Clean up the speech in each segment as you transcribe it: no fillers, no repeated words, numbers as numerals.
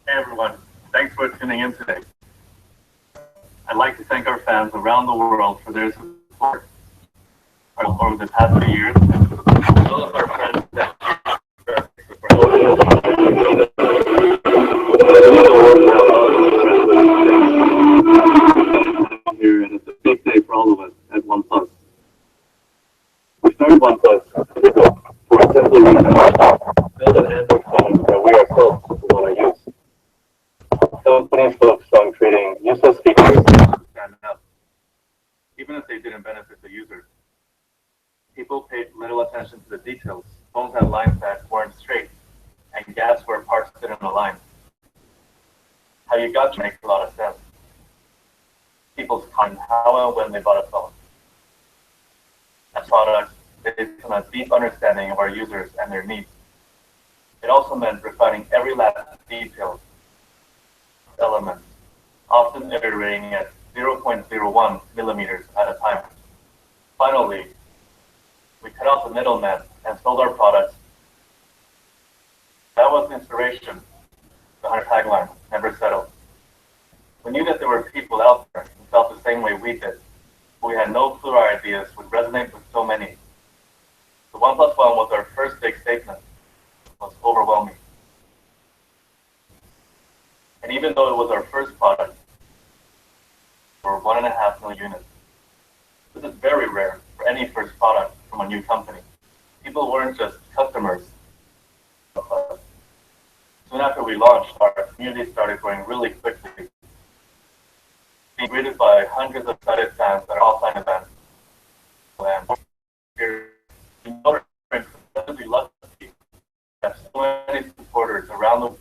Hey everyone, thanks for tuning in today. I'd like to thank our fans around the world for their support over the past few years, as well as our friends that here, and it's a big day for all of us at OnePlus. We started OnePlus for a simple reason: build an Android phone that we ourselves want to use. Companies focused on creating useless features to stand out, even if they didn't benefit the user. People paid little attention to the details. Phones had lines that weren't straight, and gaps where parts didn't align. How you got to make a lot of sense. People's time, how and when they bought a phone. As products, based on a deep understanding of our users and their needs. It also meant refining every last detail, elements, often iterating at 0.01 millimeters at a time. Finally, we cut out the middleman and sold our products. That was the inspiration behind our tagline, never settle. We knew that there were people out there who felt the same way we did, but we had no clue our ideas would resonate with so many. The OnePlus One was our first big statement. It was overwhelming. And even though it was our first product, for 1.5 million units. This is very rare for any first product from a new company. People weren't just customers. Soon after we launched, our community started growing really quickly, being greeted by hundreds of excited fans at our offline events. And we're incredibly lucky to have so many supporters around the world.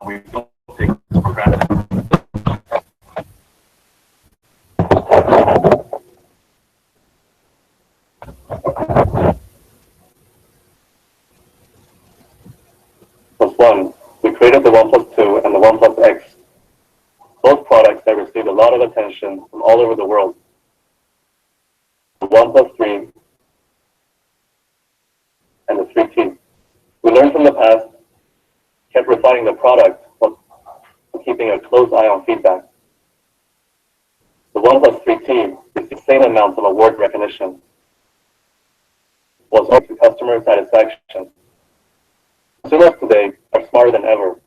We don't take this for granted. One, we created the OnePlus 2 and the OnePlus X, both products that received a lot of attention from all over the world. The OnePlus 3 and the 3T. We learned from the past, kept refining the product while keeping a close eye on feedback. The OnePlus 3T received the same amount of award recognition, was up to customer satisfaction. Consumers today are smarter than ever.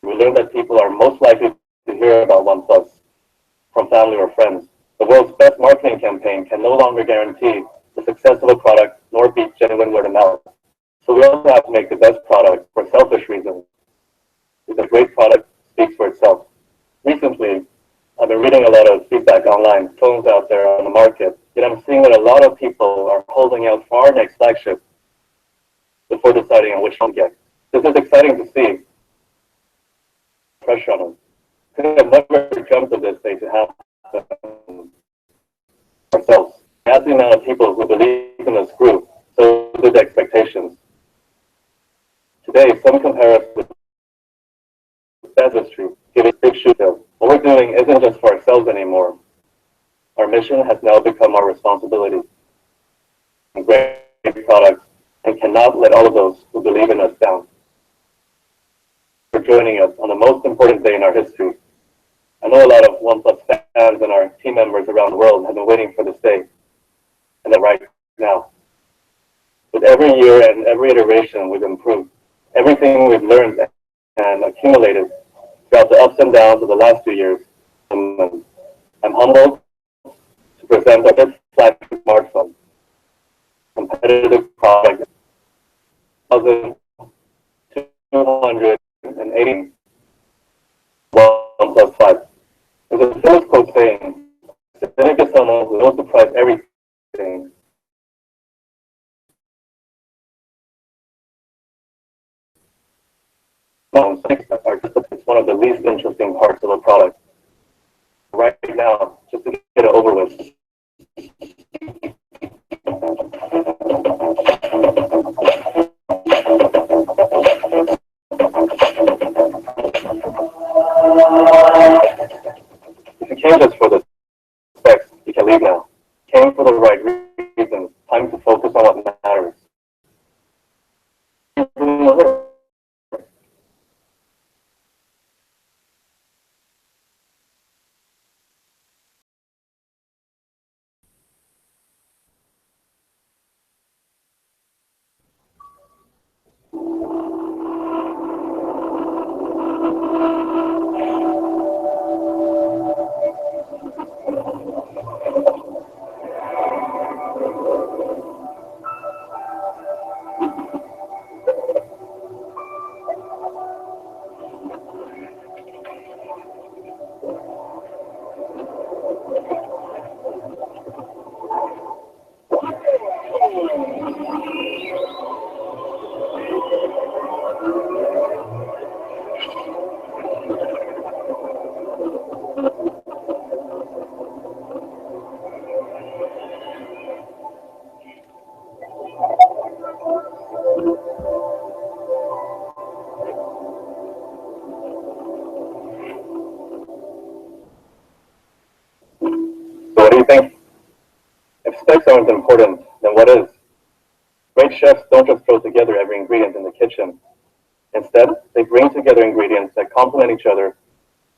We learned that people are most likely to hear about OnePlus from family or friends. The world's best marketing campaign can no longer guarantee the success of a product nor beat genuine word of mouth. So we also have to make the best product for selfish reasons. Because a great product speaks for itself. Recently, I've been reading a lot of feedback online, phones out there on the market, yet I'm seeing that a lot of people are holding out for our next flagship before deciding on which one to get. This is exciting to see. Pressure on them. Could have never dreamt of this day to happen ourselves. As the amount of people who believe in this group, so did the expectations. Today, some compare us with industry, give us big shoe to. What we're doing isn't just for ourselves anymore. Our mission has now become our responsibility. And great products, and cannot let all of those who believe in us down. For joining us on the most important day in our history. I know a lot of OnePlus fans and our team members around the world have been waiting for this day, and they're right now. With every year and every iteration, we've improved. Everything we've learned and accumulated throughout the ups and downs of the last 2 years. I'm humbled to present our fifth flagship smartphone. Competitive product, 1,280 There's a famous quote saying, "Cynic is someone who knows the price everything, are just one of the least interesting parts of a product. Right now, just to get it over with. If you came just for the specs, you can leave now. Came for the right reasons. Time to focus on what matters. So what do you think? If specs aren't important, then what is? Great chefs don't just throw together every ingredient in the kitchen. Instead, they bring together ingredients that complement each other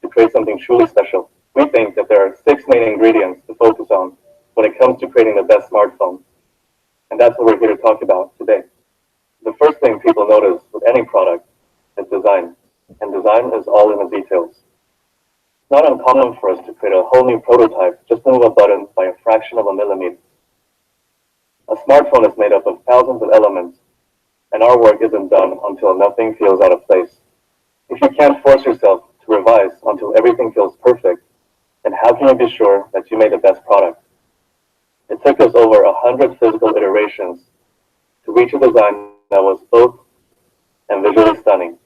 to create something truly special. We think that there are 6 main ingredients to focus on when it comes to creating the best smartphone. And that's what we're here to talk about today. The first thing people notice with any product is design. And design is all in the details. It's not uncommon for us to create a whole new prototype just to move a button by a fraction of a millimeter. A smartphone is made up of thousands of elements, and our work isn't done until nothing feels out of place. If you can't force yourself to revise until everything feels perfect, then how can you be sure that you made the best product? It took us over 100 physical iterations to reach a design that was both and visually stunning.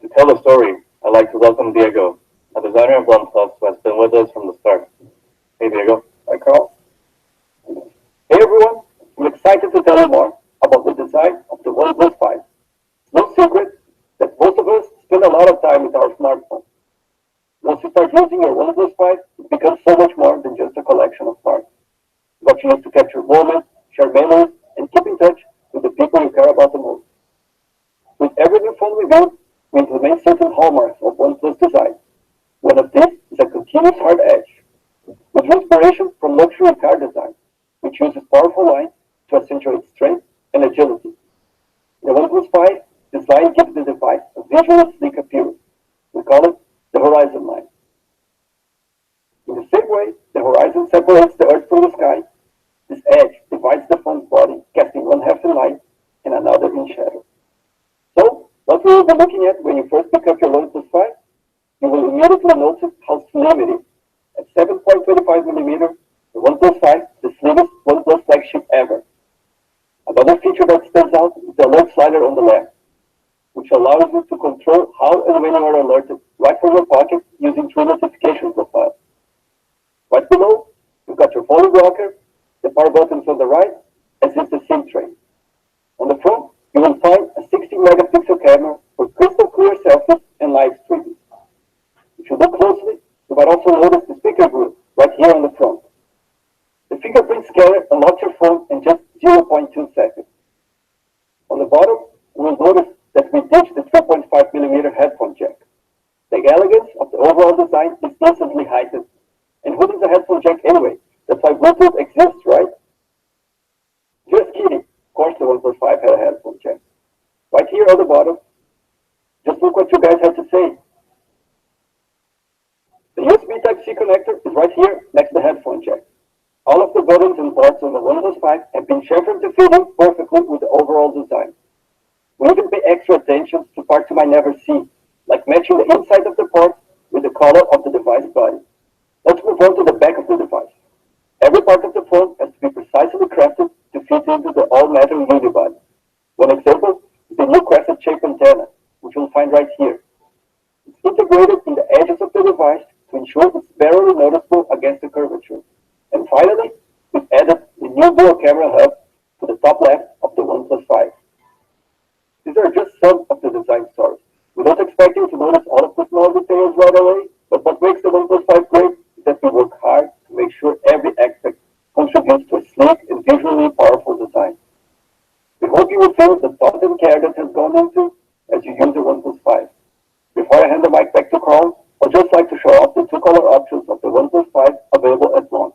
To tell the story, I'd like to welcome Diego, a designer of OnePlus who has been with us from the start. Hey Diego. Hi Carl. Hey everyone, I'm excited to tell you more about the design of the OnePlus 5. It's no secret that most of us spend a lot of time with our smartphone. Once you start using your OnePlus 5, it becomes so much more than just a collection of parts. What you use to capture moments, share memories, and keep in touch with the people you care about the most. With every new phone we build, we implement certain hallmarks of OnePlus design. One of these is a continuous hard edge. We draw inspiration from luxury car design, which uses powerful lines to accentuate strength and agility. In the OnePlus 5, this line gives the device a visually sleek appearance. We call it the horizon line. In the same way the horizon separates the earth from the sky, this edge divides the phone's body, casting one half in light and another in shadow. So, what will you be looking at when you first pick up your OnePlus 5? You will immediately notice how slim it is. At 7.25mm, the OnePlus 5 is the slimmest OnePlus flagship ever. Another feature that stands out is the alert slider on the left, which allows you to control how and when you are alerted right from your pocket using 3 notification profiles. Right below, you've got your volume rocker, the power buttons on the right, and the SIM tray. On the front, you will find a 16-megapixel camera for crystal clear selfies and live streaming. If you look closely, you might also notice the speaker group right here on the front. The fingerprint scanner unlocks your phone in just 0.2 seconds. On the bottom, you will notice that we ditched the 3.5mm headphone jack. The elegance of the overall design is instantly heightened. And who needs a headphone jack anyway? That's why Bluetooth exists, right? Just kidding. Of course the OnePlus 5 had a headphone jack. Right here on the bottom, just look what you guys have to say. The USB Type-C connector is right here next to the headphone jack. All of the buttons and ports on the OnePlus 5 have been chamfered to fit in perfectly with the overall design. We even pay extra attention to parts you might never see, like matching the inside of the port with the color of the device body. Let's move on to the back of the device. Every part of the phone has to be precisely crafted to fit into the all-matter unibody. One example is the new crescent-shaped antenna, which you'll find right here. It's integrated in the edges of the device to ensure it's barely noticeable against the curvature. And finally, we've added the new dual camera hub to the top left of the OnePlus 5. These are just some of the design stories. We don't expect you to notice all of the small details right away, but what makes the OnePlus 5 great is that we work hard to make sure every aspect contributes to a sleek and visually powerful design. We hope you will feel the thought and care that has gone into as you use the OnePlus 5. Before I hand the mic back to Carl, I'd just like to show off the two color options of the OnePlus 5 available at launch: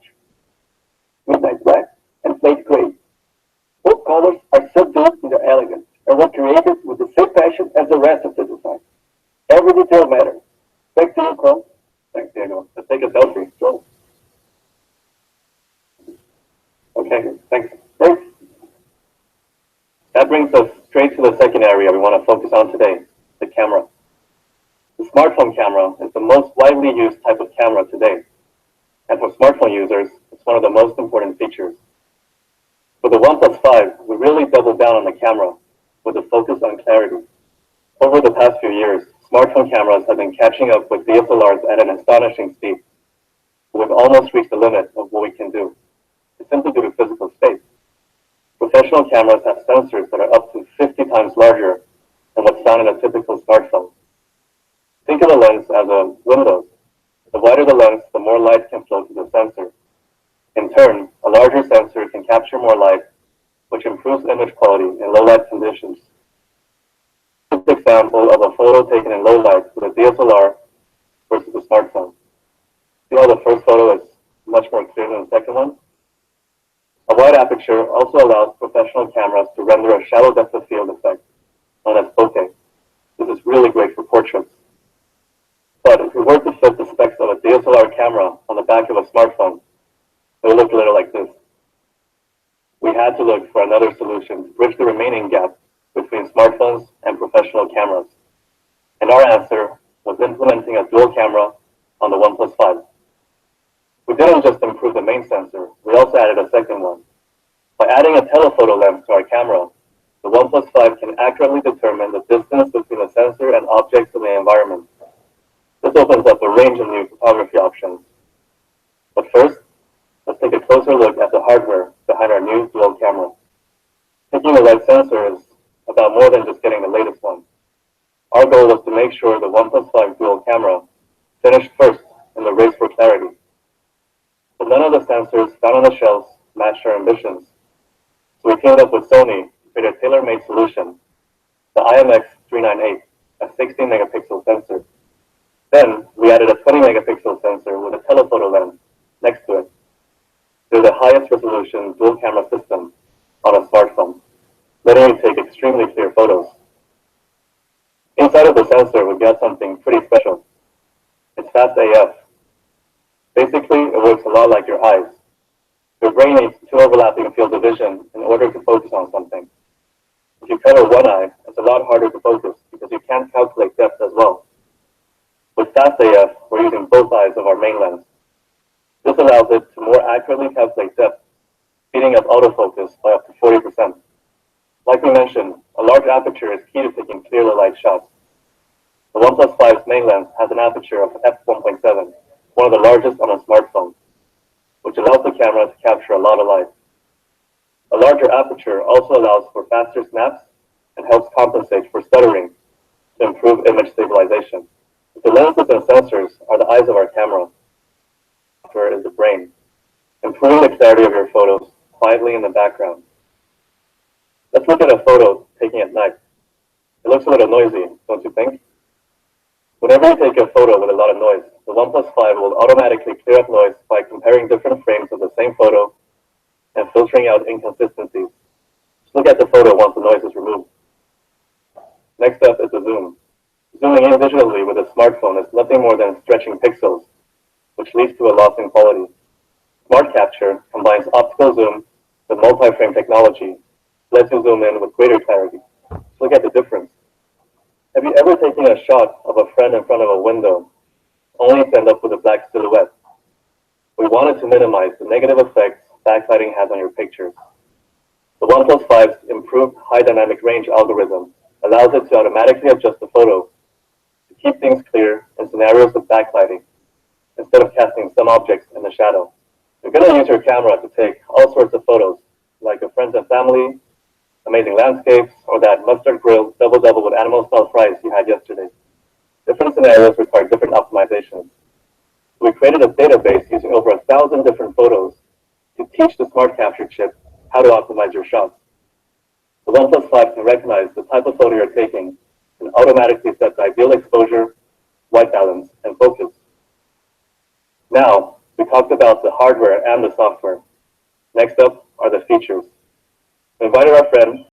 Midnight Black and Slate Gray. Both colors are subdued in their elegance and were created with the same passion as the rest of the design. Every detail matters. Back to you, Carl. Thanks, Diego. Let's take a selfie. So, okay, thanks. Thanks. That brings us straight to the second area we want to focus on today, the camera. The smartphone camera is the most widely used type of camera today. And for smartphone users, it's one of the most important features. For the OnePlus 5, we really doubled down on the camera with a focus on clarity. Over the past few years, smartphone cameras have been catching up with DSLRs at an astonishing speed. We've almost reached the limit of what we can do. It's simply due to physical space. Professional cameras have sensors that are up to 50 times larger than what's found in a typical smartphone. Think of the lens as a window. The wider the lens, the more light can flow to the sensor. In turn, a larger sensor can capture more light, which improves image quality in low light conditions. This is an example of a photo taken in low light with a DSLR versus a smartphone. See how the first photo is much more clear than the second one? A wide aperture also allows professional cameras to render a shallow depth of field effect, known as bokeh. This is really great for portraits. But if we were to fit the specs of a DSLR camera on the back of a smartphone, it would look a little like this. We had to look for another solution to bridge the remaining gap between smartphones and professional cameras. And our answer was implementing a dual camera on the OnePlus 5. We didn't just improve the main sensor, we also added a second one. By adding a telephoto lens to our camera, the OnePlus 5 can accurately determine the distance between the sensor and objects in the environment. This opens up a range of new photography options. But first, let's take a closer look at the hardware behind our new dual camera. Picking the right sensor is about more than just getting the latest one. Our goal was to make sure the OnePlus 5 dual camera finished first in the race for clarity. But none of the sensors found on the shelves matched our ambitions. So we teamed up with Sony to create a tailor-made solution, the IMX398, a 16 megapixel sensor. Then we added a 20 megapixel sensor with a telephoto lens next to it. They're the highest resolution dual camera system on a smartphone, letting you take extremely clear photos. Inside of the sensor, we've got something pretty special. It's fast AF. Basically, it works a lot like your eyes. Your brain needs two overlapping fields of vision in order to focus on something. If you cover one eye, it's a lot harder to focus because you can't calculate depth as well. With fast AF, we're using both eyes of our main lens. This allows it to more accurately calculate depth, speeding up autofocus by up to 40%. Like we mentioned, a large aperture is key to taking clear low-light shots. The OnePlus 5's main lens has an aperture of f1.7, one of the largest on a smartphone, which allows the camera to capture a lot of light. A larger aperture also allows for faster snaps and helps compensate for stuttering to improve image stabilization. The lenses and sensors are the eyes of our camera. Software is the brain, improving the clarity of your photos quietly in the background. Let's look at a photo taken at night. It looks a little noisy, don't you think? Whenever you take a photo with a lot of noise, the OnePlus 5 will automatically clear up noise by comparing different frames of the same photo and filtering out inconsistencies. Just look at the photo once the noise is removed. Next up is the zoom. Zooming in visually with a smartphone is nothing more than stretching pixels, which leads to a loss in quality. Smart Capture combines optical zoom with multi-frame technology, lets you zoom in with greater clarity. Just look at the difference. Have you ever taken a shot of a friend in front of a window, only to end up with a black silhouette? We wanted to minimize the negative effects backlighting has on your pictures. The OnePlus 5's improved high dynamic range algorithm allows it to automatically adjust the photo to keep things clear in scenarios of backlighting, instead of casting some objects in the shadow. You're going to use your camera to take all sorts of photos, like of friends and family, amazing landscapes, or that mustard grilled double-double with animal-style fries you had yesterday. Different scenarios require different optimizations. We created a database using over 1,000 different photos to teach the Smart Capture chip how to optimize your shots. The OnePlus 5 can recognize the type of photo you're taking and automatically set the ideal exposure, white balance, and focus. Now, we talked about the hardware and the software. Next up are the features. We invited our friend,